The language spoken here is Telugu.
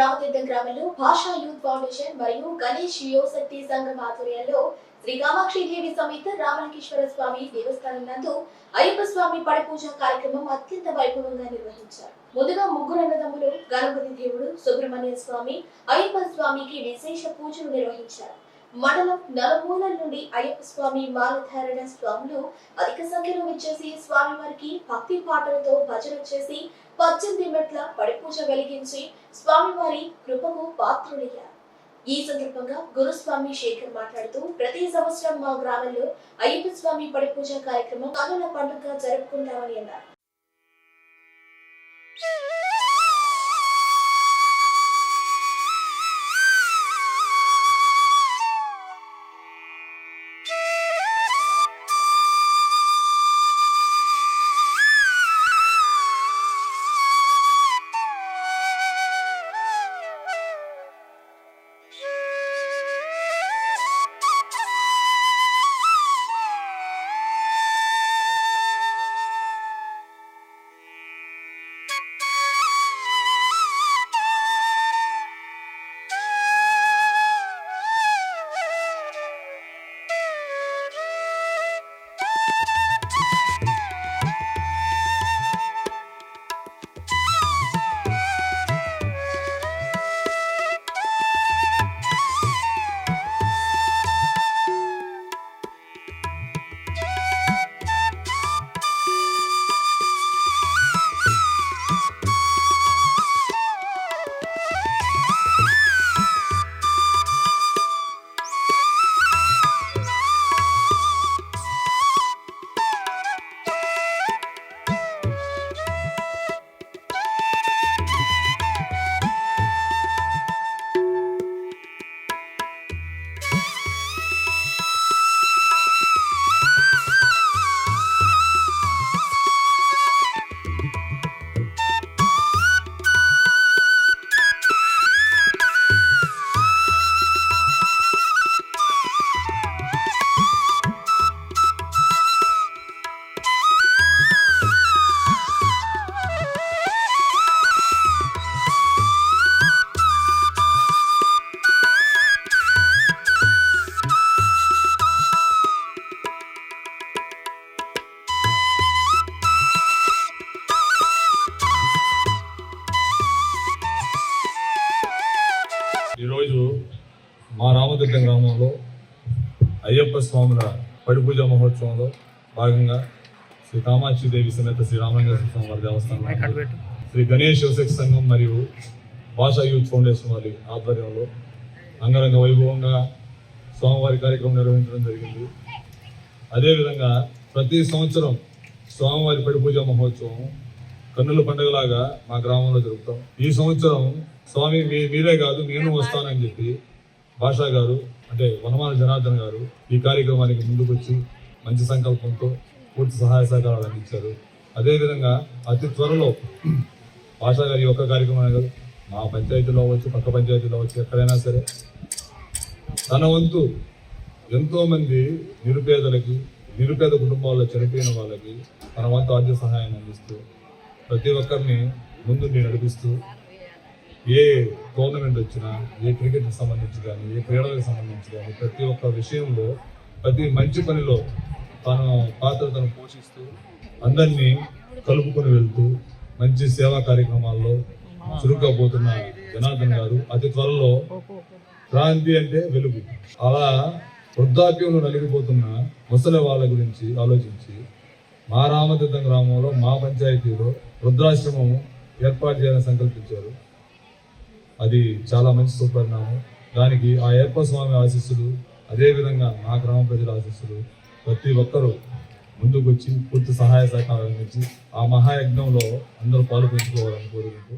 రామతీర్థం గ్రామంలో భాషా యూత్ ఫౌండేషన్ మరియు గణేష్ యువశక్తి సంఘం ఆధ్వర్యంలో శ్రీ కామాక్షిదేవి సమేత రామలింగేశ్వర స్వామి దేవస్థానం నందు అయ్యప్ప స్వామి పడిపూజ కార్యక్రమం అత్యంత వైభవంగా నిర్వహించారు. ముందుగా ముగ్గురు అన్నదమ్ములు గణపతి దేవుడు, సుబ్రహ్మణ్య స్వామి, అయ్యప్ప స్వామికి విశేష పూజలు నిర్వహించారు. మండలం నలుమూలల నుండి అయ్యప్ప స్వామి మాలధారణ స్వాములు అధిక సంఖ్యలో వచ్చేసి స్వామివారికి భక్తి పాటలతో భజన చేసి 18 మెట్ల పడిపూజ వెలిగించి స్వామివారి కృపకు పాత్రులయ్యారు. ఈ సందర్భంగా గురుస్వామి శేఖర్ మాట్లాడుతూ ప్రతి సంవత్సరం మా గ్రామంలో అయ్యప్ప స్వామి పడిపూజ కార్యక్రమం కన్నుల పండుగ జరుపుకుంటామని అన్నారు. ఈరోజు మా రామతీర్థం గ్రామంలో అయ్యప్ప స్వాముల పడిపూజ మహోత్సవంలో భాగంగా శ్రీ కామాక్షిదేవి సమేత శ్రీ రామలింగేశ్వర స్వామి వారి దేవస్థానం, శ్రీ గణేష్ యువశక్తి సంఘం మరియు భాషా యూత్ ఫౌండేషన్ వారి ఆధ్వర్యంలో అంగరంగ వైభవంగా స్వామివారి కార్యక్రమం నిర్వహించడం జరిగింది. అదేవిధంగా ప్రతి సంవత్సరం స్వామివారి పడిపూజ మహోత్సవం కన్నుల పండుగలాగా మా గ్రామంలో జరుపుతాం. ఈ సంవత్సరం స్వామి మీరే కాదు నేను వస్తానని చెప్పి భాషా గారు అంటే వనమాల జనార్దన్ గారు ఈ కార్యక్రమానికి ముందుకు వచ్చి మంచి సంకల్పంతో పూర్తి సహాయ సహకారాలు అందించారు. అదేవిధంగా అతి త్వరలో భాషా గారి యొక్క కార్యక్రమం కాదు, మా పంచాయతీలో అవ్వచ్చు, పక్క పంచాయతీలో అవ్వచ్చు, ఎక్కడైనా సరే తన వంతు ఎంతోమంది నిరుపేద కుటుంబాల్లో చనిపోయిన వాళ్ళకి తన వంతు ఆర్థిక సహాయాన్ని అందిస్తూ ప్రతి ఒక్కరిని ముందుండి నడిపిస్తూ ఏ టోర్నమెంట్ వచ్చినా, ఏ క్రికెట్కి సంబంధించి కానీ, ఏ క్రీడలకు సంబంధించి కానీ ప్రతి ఒక్క విషయంలో ప్రతి మంచి పనిలో తను పోషిస్తూ అందరినీ కలుపుకొని వెళ్తూ మంచి సేవా కార్యక్రమాల్లో చురుగ్గా పోతున్న జనార్దన్ గారు అతి త్వరలో క్రాంతి అంటే వెలుగు అలా వృద్ధాప్యంలో నలిగిపోతున్న ముసలి వాళ్ళ గురించి ఆలోచించి మా రామతీర్థం గ్రామంలో మా పంచాయతీలో వృద్ధాశ్రమం ఏర్పాటు చేయాలని సంకల్పించారు. అది చాలా మంచి సుపరిణామం. దానికి ఆ అయ్యప్ప స్వామి ఆశీస్సులు, అదేవిధంగా మా గ్రామ ప్రజల ఆశీస్సులు ప్రతి ఒక్కరూ ముందుకు వచ్చి పూర్తి సహాయ సహకారం అందించి ఆ మహాయజ్ఞంలో అందరూ పాల్పంచుకోవాలని కోరుకుంటూ